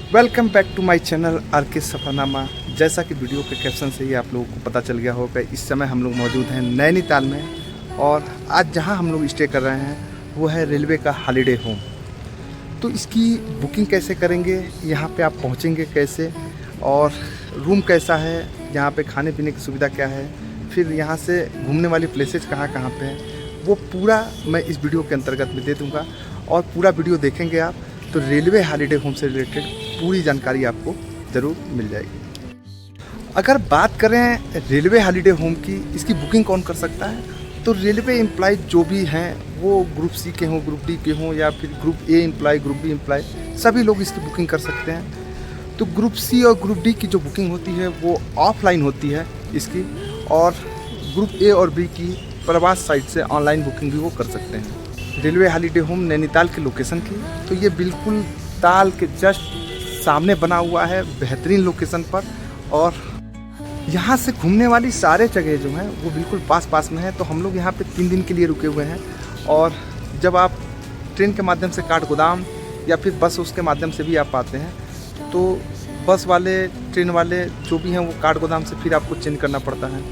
Welcome back to my channel R K Safarnama. जैसा कि video के कैप्शन से ही आप लोगों को पता चल गया होगा, इस समय हम लोग मौजूद हैं नैनीताल में और आज जहां हम लोग स्टे कर रहे हैं वो है रेलवे का हॉलीडे होम। तो इसकी बुकिंग कैसे करेंगे, यहां पे आप पहुंचेंगे कैसे और रूम कैसा है, यहाँ पे खाने पीने की सुविधा क्या है, फिर यहाँ से घूमने वाली प्लेसेस कहाँ कहाँ पे हैं, वो पूरा मैं इस वीडियो के अंतर्गत में दे दूँगा। और पूरा वीडियो देखेंगे आप तो रेलवे हॉलीडे होम से रिलेटेड पूरी जानकारी आपको ज़रूर मिल जाएगी। अगर बात करें रेलवे हॉलीडे होम की, इसकी बुकिंग कौन कर सकता है, तो रेलवे एम्प्लॉय जो भी हैं वो ग्रुप सी के हों, ग्रुप डी के हों या फिर group A employ, group B employ, सभी लोग इसकी बुकिंग कर सकते हैं। तो ग्रुप सी और ग्रुप डी की जो बुकिंग होती है वो ऑफलाइन होती है इसकी, और ग्रुप ए और बी की प्रवास साइट से ऑनलाइन बुकिंग भी वो कर सकते हैं। रेलवे हॉलीडे होम नैनीताल की लोकेशन की, तो ये बिल्कुल ताल के जस्ट सामने बना हुआ है, बेहतरीन लोकेशन पर। और यहाँ से घूमने वाली सारे जगह जो हैं वो बिल्कुल पास में है। तो हम लोग यहाँ पे 3 दिन के लिए रुके हुए हैं। और जब आप ट्रेन के माध्यम से काठगोदाम या फिर बस उसके माध्यम से भी आप आते हैं, तो बस वाले, ट्रेन वाले जो भी हैं वो काठगोदाम से फिर आपको चेंज करना पड़ता है।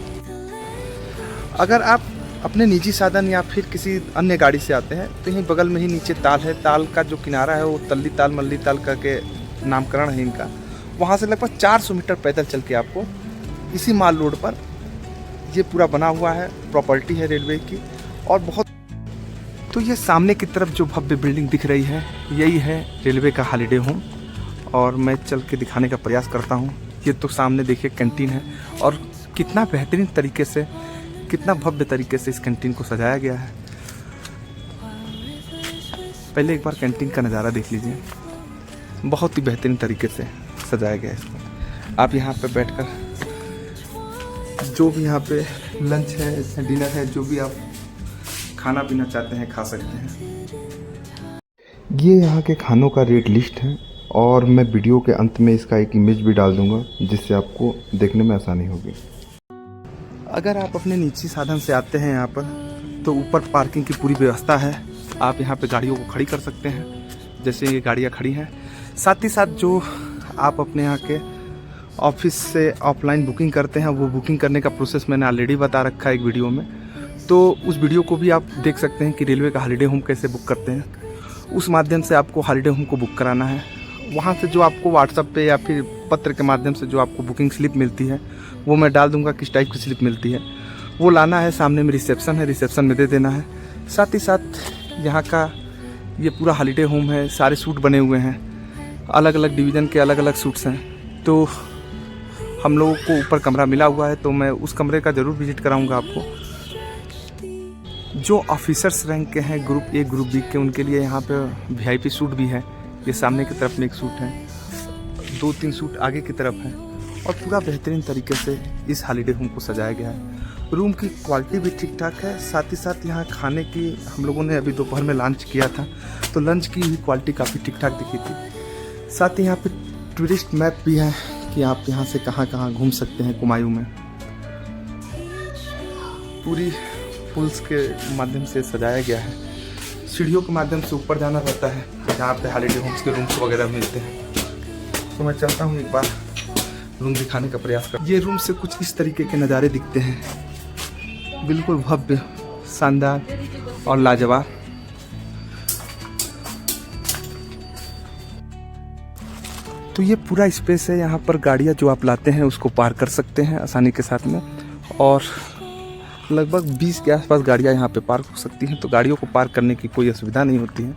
अगर आप अपने निजी साधन या फिर किसी अन्य गाड़ी से आते हैं तो यहीं बगल में ही नीचे ताल है, ताल का जो किनारा है वो तल्ली ताल मल्ली ताल करके नामकरण है इनका। वहाँ से लगभग 400 मीटर पैदल चल के आपको इसी माल रोड पर ये पूरा बना हुआ है, प्रॉपर्टी है रेलवे की। और बहुत, तो ये सामने की तरफ जो भव्य बिल्डिंग दिख रही है यही है रेलवे का हॉलीडे होम। और मैं चल के दिखाने का प्रयास करता हूँ। ये तो सामने देखिए कैंटीन है और कितना बेहतरीन तरीके से, कितना भव्य तरीके से इस कैंटीन को सजाया गया है। पहले एक बार कैंटीन का नज़ारा देख लीजिए, बहुत ही बेहतरीन तरीके से सजाया गया है इसको। आप यहाँ पे बैठकर जो भी यहाँ पे लंच है, डिनर है, जो भी आप खाना पीना चाहते हैं खा सकते हैं। ये यहाँ के खानों का रेट लिस्ट है और मैं वीडियो के अंत में इसका एक इमेज भी डाल दूँगा जिससे आपको देखने में आसानी होगी। अगर आप अपने निजी साधन से आते हैं यहाँ पर, तो ऊपर पार्किंग की पूरी व्यवस्था है। आप यहाँ पे गाड़ियों को खड़ी कर सकते हैं जैसे ये गाड़ियाँ खड़ी हैं। साथ ही साथ जो आप अपने यहाँ के ऑफिस से ऑफलाइन बुकिंग करते हैं, वो बुकिंग करने का प्रोसेस मैंने ऑलरेडी बता रखा है एक वीडियो में, तो उस वीडियो को भी आप देख सकते हैं कि रेलवे का हॉलीडे होम कैसे बुक करते हैं। उस माध्यम से आपको हॉलीडे होम को बुक कराना है। वहाँ से जो आपको व्हाट्सएप पे या फिर पत्र के माध्यम से जो आपको बुकिंग स्लिप मिलती है वो मैं डाल दूंगा किस टाइप की स्लिप मिलती है, वो लाना है। सामने में रिसेप्शन है, रिसेप्शन में दे देना है। साथ ही साथ यहाँ का ये पूरा हॉलीडे होम है, सारे सूट बने हुए हैं, अलग अलग डिवीज़न के अलग अलग सूट्स हैं। तो हम लोगों को ऊपर कमरा मिला हुआ है, तो मैं उस कमरे का ज़रूर विजिट कराऊँगा आपको। जो ऑफिसर्स रैंक के हैं, ग्रुप ए ग्रुप बी के, उनके लिए यहाँ पे VIP सूट भी है। ये सामने की तरफ में एक सूट है, 2-3 सूट आगे की तरफ है। और पूरा बेहतरीन तरीके से इस हॉलीडे होम को सजाया गया है। रूम की क्वालिटी भी ठीक ठाक है। साथ ही साथ यहाँ खाने की, हम लोगों ने अभी दोपहर में लंच किया था, तो लंच की भी क्वालिटी काफ़ी ठीक ठाक दिखी थी। साथ ही यहाँ पे टूरिस्ट मैप भी है कि आप यहाँ से कहाँ कहाँ घूम सकते हैं कुमायूं में। पूरी पुल्स के माध्यम से सजाया गया है। सीढ़ियों के माध्यम से ऊपर जाना रहता है जहाँ पे हॉलीडे होम्स के रूम्स वगैरह मिलते हैं। तो मैं चलता हूँ, एक बार रूम दिखाने का प्रयास कर। ये रूम से कुछ इस तरीके के नज़ारे दिखते हैं, बिल्कुल भव्य, शानदार और लाजवाब। तो ये पूरा स्पेस है, यहाँ पर गाड़ियाँ जो आप लाते हैं उसको पार्क कर सकते हैं आसानी के साथ में। और लगभग 20 के आसपास गाड़ियाँ यहाँ पे पार्क हो सकती हैं, तो गाड़ियों को पार्क करने की कोई असुविधा नहीं होती है।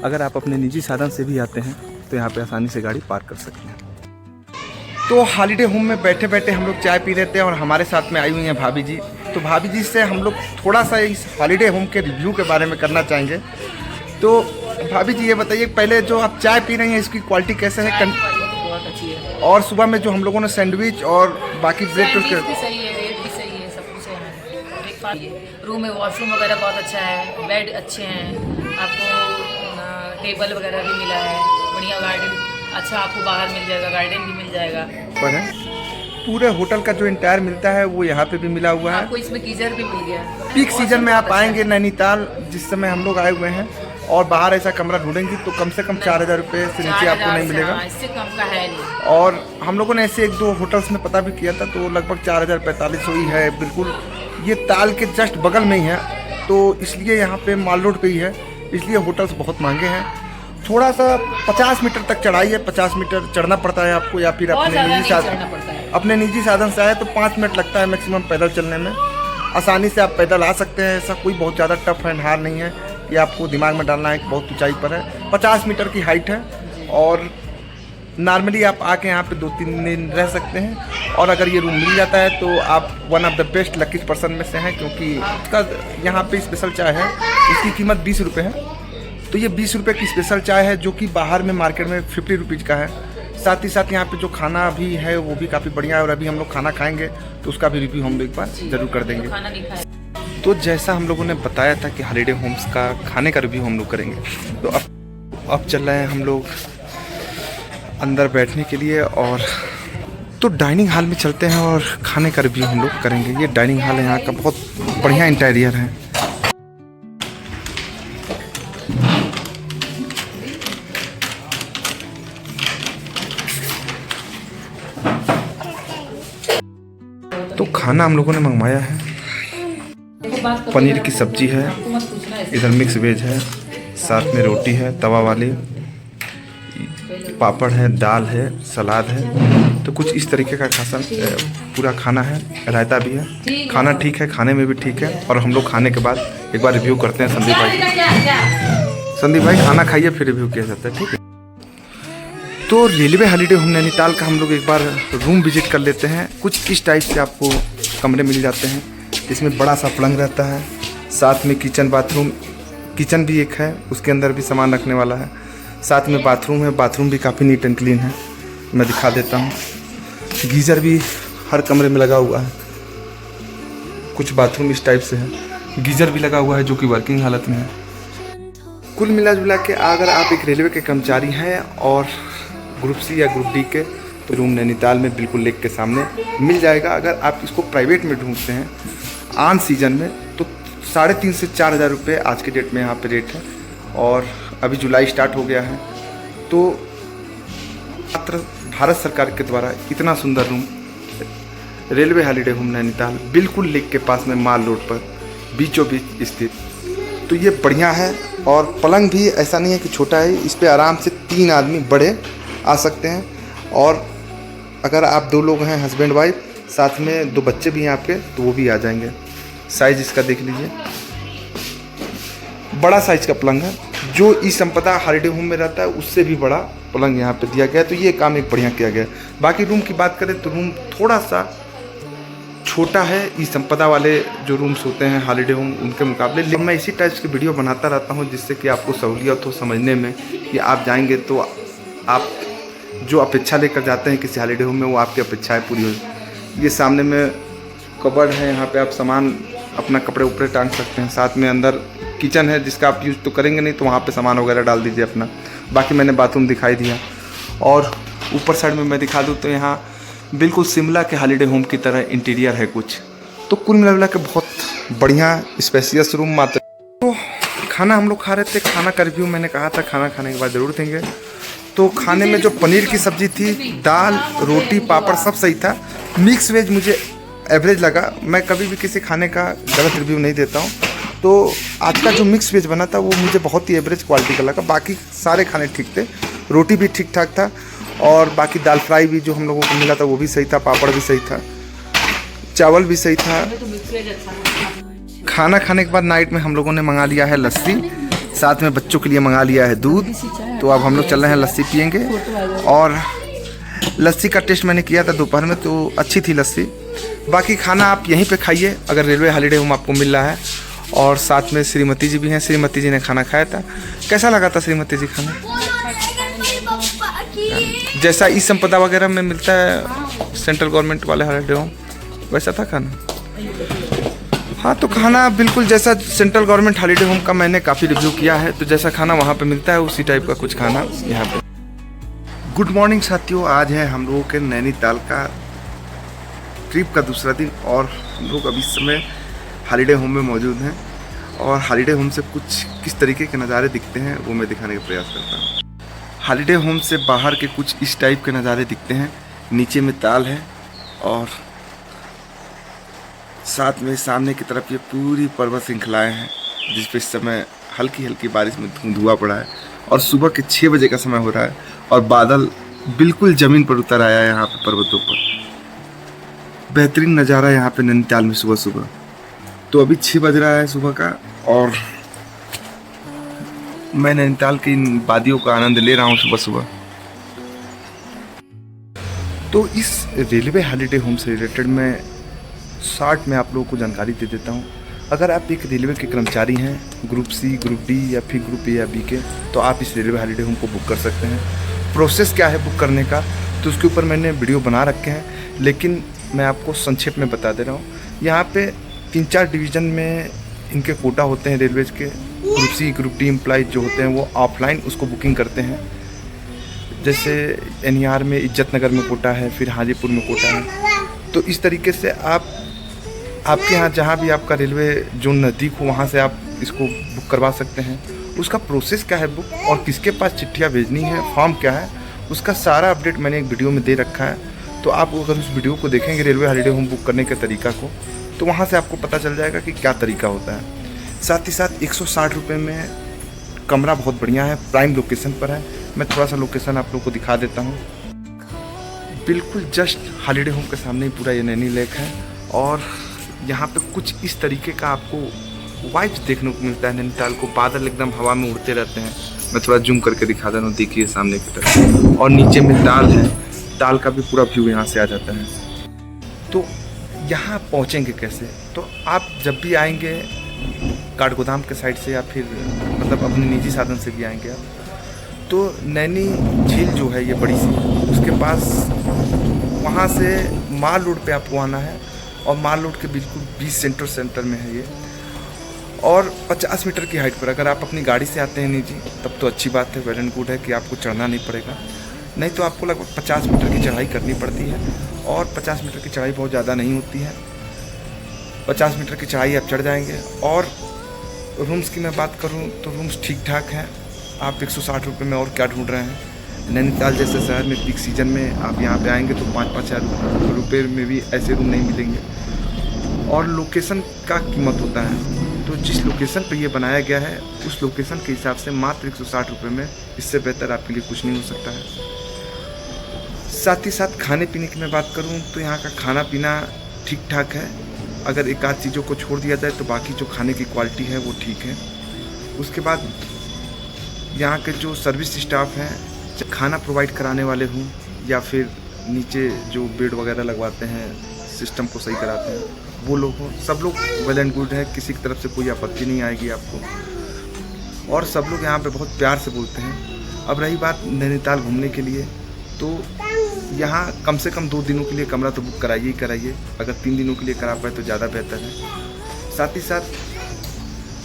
अगर आप अपने निजी साधन से भी आते हैं तो यहाँ पे आसानी से गाड़ी पार्क कर सकते हैं। तो हॉलीडे होम में बैठे बैठे हम लोग चाय पी रहे थे और हमारे साथ में आई हुई हैं भाभी जी। तो भाभी जी से हम लोग थोड़ा सा इस हॉलीडे होम के रिव्यू के बारे में करना चाहेंगे। तो भाभी जी ये बताइए, पहले जो आप चाय पी रही हैं इसकी क्वालिटी कैसे है? बहुत अच्छी है। और सुबह में जो हम लोगों ने सैंडविच और बाकी ब्रेड भी सही है, रेट भी सही है, सब कुछ है। रूम में वॉशरूम वगैरह बहुत अच्छा है, बेड अच्छे हैं, आपको टेबल वगैरह भी मिला है, बढ़िया गार्डन अच्छा आपको बाहर मिल जाएगा, गार्डन भी मिल जाएगा। पर है पूरे होटल का जो इंटायर मिलता है वो यहाँ पे भी मिला हुआ है। आपको इसमें गीजर भी मिल गया। पीक सीजन में आप आएंगे नैनीताल, जिस समय हम लोग आए हुए हैं, और बाहर ऐसा कमरा ढूंढेंगी तो कम से कम 4,000 रुपये से नीचे आपको नहीं मिलेगा। इससे कम का है नहीं। और हम लोगों ने ऐसे 1-2 होटल्स में पता भी किया था तो लगभग 4,045 ही है। बिल्कुल ये ताल के जस्ट बगल में ही है, तो इसलिए यहाँ पे माल रोड पे ही है, इसलिए होटल्स बहुत महंगे हैं। थोड़ा सा 50 मीटर तक चढ़ाई है, 50 मीटर चढ़ना पड़ता है आपको, या फिर अपने निजी साधन से आए तो 5 मिनट लगता है मैक्सिमम पैदल चलने में। आसानी से आप पैदल आ सकते हैं, ऐसा कोई बहुत ज़्यादा टफ एंड हार्ड नहीं है कि आपको दिमाग में डालना है कि बहुत ऊंचाई पर है। 50 मीटर की हाइट है और नॉर्मली आप आके यहाँ पे 2-3 दिन रह सकते हैं। और अगर ये रूम मिल जाता है तो आप one of the best lucky person में से हैं, क्योंकि इसका यहाँ पे स्पेशल चाय है, इसकी कीमत 20 रुपये है। तो ये 20 रुपये की स्पेशल चाय है जो कि बाहर में मार्केट में 50 रुपीज़ का है। साथ ही साथ यहाँ पे जो खाना भी है वो भी काफ़ी बढ़िया है, और अभी हम लोग खाना खाएंगे तो उसका भी रिव्यू हम लोग एक बार ज़रूर कर देंगे। तो जैसा हम लोगों ने बताया था कि हॉलीडे होम्स का खाने का रिव्यू हम लोग करेंगे, तो अब चल रहे हैं हम लोग अंदर बैठने के लिए, और तो डाइनिंग हॉल में चलते हैं और खाने का रिव्यू हम लोग करेंगे। ये डाइनिंग हॉल है, यहाँ का बहुत बढ़िया इंटीरियर है। तो खाना हम लोगों ने मंगवाया है, पनीर की सब्जी है, इधर मिक्स वेज है, साथ में रोटी है तवा वाली, पापड़ है, दाल है, सलाद है। तो कुछ इस तरीके का खासा पूरा खाना है, रायता भी है। खाना ठीक है, खाने में भी ठीक है। और हम लोग खाने के बाद एक बार रिव्यू करते हैं संदीप भाई खाना खाइए फिर रिव्यू किया जाता है, ठीक है। तो रेलवे हॉलीडे होम नैनीताल का हम लोग एक बार रूम विजिट कर लेते हैं। कुछ इस टाइप से आपको कमरे मिल जाते हैं, इसमें बड़ा सा पलंग रहता है, साथ में किचन बाथरूम, किचन भी एक है, उसके अंदर भी सामान रखने वाला है, साथ में बाथरूम है, बाथरूम भी काफ़ी नीट एंड क्लीन है, मैं दिखा देता हूँ। गीज़र भी हर कमरे में लगा हुआ है, कुछ बाथरूम इस टाइप से है, गीज़र भी लगा हुआ है जो कि वर्किंग हालत में है। कुल मिला जुला के अगर आप एक रेलवे के कर्मचारी हैं और ग्रुप सी या ग्रुप डी के, तो रूम नैनीताल में बिल्कुल लेक के सामने मिल जाएगा। अगर आप इसको प्राइवेट में ढूंढते हैं ऑन सीजन में तो 3,500 से 4,000 रुपये आज के डेट में यहाँ पे रेट है। और अभी जुलाई स्टार्ट हो गया है, तो मात्र भारत सरकार के द्वारा इतना सुंदर room railway holiday home Nainital बिल्कुल लेक के पास में माल रोड पर बीचों बीच स्थित, तो ये बढ़िया है। और पलंग भी ऐसा नहीं है कि छोटा है, इस पर आराम से 3 आदमी बड़े आ सकते हैं। और अगर आप 2 लोग हैं हस्बैंड वाइफ, साथ में 2 बच्चे भी हैं आपके, तो वो भी आ जाएंगे। साइज़ इसका देख लीजिए, बड़ा साइज़ का पलंग है, जो ई संपदा हॉलीडे होम में रहता है उससे भी बड़ा पलंग यहाँ पे दिया गया है। तो ये काम एक बढ़िया किया गया है। बाकी रूम की बात करें तो रूम थोड़ा सा छोटा है ई संपदा वाले जो रूम्स होते हैं हॉलीडे होम उनके मुकाबले, लेकिन मैं इसी टाइप की वीडियो बनाता रहता हूँ जिससे कि आपको सहूलियत हो समझने में, कि आप जाएंगे तो आप जो अपेक्षा लेकर जाते हैं किसी हॉलीडे होम में वो आपकी अपेक्षाएं पूरी हो। ये सामने में कबर्ड है, यहाँ पे आप सामान अपना कपड़े उपड़े टांग सकते हैं। साथ में अंदर किचन है जिसका आप यूज़ तो करेंगे नहीं, तो वहाँ पे सामान वगैरह डाल दीजिए अपना। बाकी मैंने बाथरूम दिखाई दिया। और ऊपर साइड में मैं दिखा दूँ तो यहाँ बिल्कुल शिमला के हॉलीडे होम की तरह इंटीरियर है कुछ। तो कुल मिला के बहुत बढ़िया स्पेसियस रूम मात्र। तो खाना हम लोग खा रहे थे, खाना का रिव्यू मैंने कहा था खाना खाने के बाद ज़रूर देंगे। तो खाने में जो पनीर की सब्ज़ी थी, दाल, रोटी, पापड़ सब सही था। मिक्स वेज मुझे एवरेज लगा। मैं कभी भी किसी खाने का गलत रिव्यू नहीं देता हूँ, तो आज का जो मिक्स वेज बना था वो मुझे बहुत ही एवरेज क्वालिटी का लगा। बाकी सारे खाने ठीक थे, रोटी भी ठीक ठाक था, और बाकी दाल फ्राई भी जो हम लोगों को मिला था वो भी सही था, पापड़ भी सही था, चावल भी सही था। खाना खाने के बाद नाइट में हम लोगों ने मंगा लिया है लस्सी, साथ में बच्चों के लिए मंगा लिया है दूध। तो अब हम लोग चल रहे हैं लस्सी पियेंगे। और लस्सी का टेस्ट मैंने किया था दोपहर में, तो अच्छी थी लस्सी। बाकी खाना आप यहीं पे खाइए अगर रेलवे हॉलीडे होम आपको मिल रहा है। और साथ में श्रीमती जी भी हैं, श्रीमती जी ने खाना खाया था। कैसा लगा था श्रीमती जी खाना? जैसा ई संपदा वगैरह में मिलता है सेंट्रल गवर्नमेंट वाले हॉलीडे होम, वैसा था खाना? हाँ, तो खाना बिल्कुल जैसा सेंट्रल गवर्नमेंट हॉलीडे होम का मैंने काफ़ी रिव्यू किया है, तो जैसा खाना वहाँ पे मिलता है उसी टाइप का कुछ खाना यहाँ पे। गुड मॉर्निंग साथियों, आज है हम लोगों के नैनीताल का ट्रिप का दूसरा दिन, और हम लोग अभी इस समय हॉलीडे होम में मौजूद हैं। और हॉलीडे होम से कुछ किस तरीके के नज़ारे दिखते हैं वो मैं दिखाने का प्रयास करता हूँ। हॉलीडे होम से बाहर के कुछ इस टाइप के नज़ारे दिखते हैं। नीचे में ताल है और साथ में सामने की तरफ ये पूरी पर्वत श्रृंखलाएँ हैं जिस पे इस समय हल्की हल्की बारिश में धुआं पड़ा है और सुबह के 6 बजे का समय हो रहा है और बादल बिल्कुल ज़मीन पर उतर आया है यहाँ पे पर्वतों पर। बेहतरीन नज़ारा यहाँ पे नैनीताल में सुबह सुबह। तो अभी 6 बज रहा है सुबह का और मैं नैनीताल की इन वादियों का आनंद ले रहा हूँ सुबह सुबह। तो इस रेलवे हॉलीडे होम से रिलेटेड मैं शॉर्ट में आप लोगों को जानकारी दे देता हूँ। अगर आप एक रेलवे के कर्मचारी हैं, ग्रुप सी, ग्रुप डी या फिर ग्रुप ए या बी के, तो आप इस रेलवे हॉलीडे होम को बुक कर सकते हैं। प्रोसेस क्या है बुक करने का, तो उसके ऊपर मैंने वीडियो बना रखे हैं, लेकिन मैं आपको संक्षेप में बता दे रहा हूँ। यहाँ पे 3-4 डिवीज़न में इनके कोटा होते हैं रेलवेज के। Group C, group D employees जो होते हैं वो ऑफलाइन उसको बुकिंग करते हैं। जैसे NER में इज्जत नगर में कोटा है, फिर हाजीपुर में कोटा है। तो इस तरीके से आपके यहाँ जहाँ भी आपका रेलवे जोन नज़दीक हो वहाँ से आप इसको बुक करवा सकते हैं। उसका प्रोसेस क्या है बुक और किसके पास चिट्ठियाँ भेजनी है, फॉर्म क्या है, उसका सारा अपडेट मैंने एक वीडियो में दे रखा है। तो आप अगर उस वीडियो को देखेंगे रेलवे हॉलीडे होम बुक करने के तरीका को, तो वहाँ से आपको पता चल जाएगा कि क्या तरीका होता है। साथ ही साथ 160 रुपये में कमरा बहुत बढ़िया है, प्राइम लोकेशन पर है। मैं थोड़ा सा लोकेशन आप लोग को दिखा देता हूँ। बिल्कुल जस्ट हॉलीडे होम के सामने ही पूरा ये नैनी लेक है और यहाँ पे कुछ इस तरीके का आपको वाइब्स देखने को मिलता है नैनीताल को। बादल एकदम हवा में उड़ते रहते हैं। मैं थोड़ा जूम करके दिखा दे रहा हूँ, देखिए सामने की तरफ। और नीचे में ताल है, ताल का भी पूरा व्यू यहाँ से आ जाता है। तो यहाँ पहुँचेंगे कैसे, तो आप जब भी आएंगे काठगोदाम के साइड से या फिर मतलब अपने निजी साधन से भी आएंगे आप, तो नैनी झील जो है ये बड़ी सी, उसके पास वहाँ से माल रोड पे आपको आना है और माल रोड के बिल्कुल 20 सेंटर में है ये। और 50 मीटर की हाइट पर अगर आप अपनी गाड़ी से आते हैं निजी, तब तो अच्छी बात है, वेल एंड गुड है कि आपको चढ़ना नहीं पड़ेगा। नहीं तो आपको लगभग 50 मीटर की चढ़ाई करनी पड़ती है और 50 मीटर की चढ़ाई बहुत ज़्यादा नहीं होती है। 50 मीटर की चढ़ाई आप चढ़ जाएंगे। और रूम्स की मैं बात करूँ तो रूम्स ठीक ठाक हैं। आप 160 रुपये में और क्या ढूंढ रहे हैं। नैनीताल जैसे शहर में पीक सीजन में आप यहाँ पे आएंगे तो 5-5 हज़ार रुपये में भी ऐसे रूम नहीं मिलेंगे। और लोकेशन का कीमत होता है, तो जिस लोकेशन पे ये बनाया गया है उस लोकेशन के हिसाब से मात्र 160 रुपये में इससे बेहतर आपके लिए कुछ नहीं हो सकता है। साथ ही साथ खाने पीने की मैं बात करूँ तो यहाँ का खाना पीना ठीक ठाक है। अगर एक आध चीज़ों को छोड़ दिया जाए तो बाकी जो खाने की क्वालिटी है वो ठीक है। उसके बाद यहाँ के जो सर्विस स्टाफ हैं, खाना प्रोवाइड कराने वाले हों या फिर नीचे जो बेड वगैरह लगवाते हैं, सिस्टम को सही कराते हैं, वो लोग हों, सब लोग वेल एंड गुड है। किसी की तरफ से कोई आपत्ति नहीं आएगी आपको। और सब लोग यहाँ पे बहुत प्यार से बोलते हैं। अब रही बात नैनीताल घूमने के लिए, तो यहाँ कम से कम 2 दिनों के लिए कमरा तो बुक कराइए ही कराइए। अगर 3 दिनों के लिए करा पाए तो ज़्यादा बेहतर है। साथ ही साथ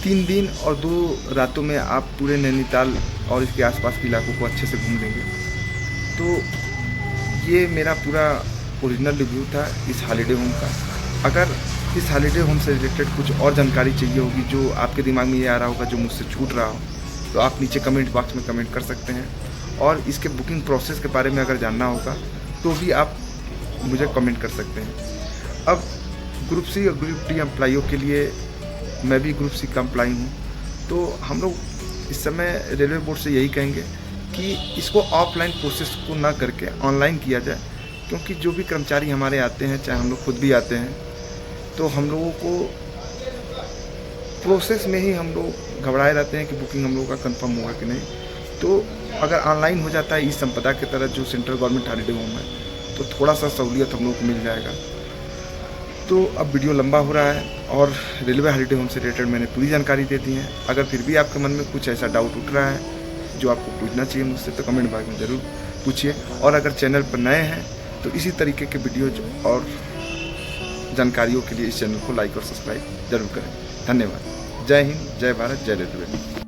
3 दिन और 2 रातों में आप पूरे नैनीताल और इसके आसपास के इलाकों को अच्छे से घूम लेंगे। तो ये मेरा पूरा ओरिजिनल रिव्यू था इस हॉलीडे होम का। अगर इस हॉलीडे होम से रिलेटेड कुछ और जानकारी चाहिए होगी जो आपके दिमाग में ये आ रहा होगा जो मुझसे छूट रहा हो, तो आप नीचे कमेंट बॉक्स में कमेंट कर सकते हैं। और इसके बुकिंग प्रोसेस के बारे में अगर जानना होगा तो भी आप मुझे कमेंट कर सकते हैं। अब ग्रुप सी और ग्रुप डी एम्प्लॉइयों के लिए मैं भी ग्रुप सी का एम्प्लॉई हूँ, तो हम लोग इस समय रेलवे बोर्ड से यही कहेंगे कि इसको ऑफलाइन प्रोसेस को ना करके ऑनलाइन किया जाए। क्योंकि जो भी कर्मचारी हमारे आते हैं, चाहे हम लोग खुद भी आते हैं, तो हम लोगों को प्रोसेस में ही हम लोग घबराए रहते हैं कि बुकिंग हम लोगों का कंफर्म होगा कि नहीं। तो अगर ऑनलाइन हो जाता है इस संपदा के तरह जो सेंट्रल गवर्नमेंट हॉलीडे होम है, तो थोड़ा सा सहूलियत हम लोग को मिल जाएगा। तो अब वीडियो लंबा हो रहा है और रेलवे हॉलीडे होम से रिलेटेड मैंने पूरी जानकारी दे दी है। अगर फिर भी आपके मन में कुछ ऐसा डाउट उठ रहा है जो आपको पूछना चाहिए मुझसे, तो कमेंट बॉक्स में ज़रूर पूछिए। और अगर चैनल पर नए हैं तो इसी तरीके के वीडियोज और जानकारियों के लिए इस चैनल को लाइक और सब्सक्राइब जरूर करें। धन्यवाद। जय हिंद, जय भारत, जय रेलवे।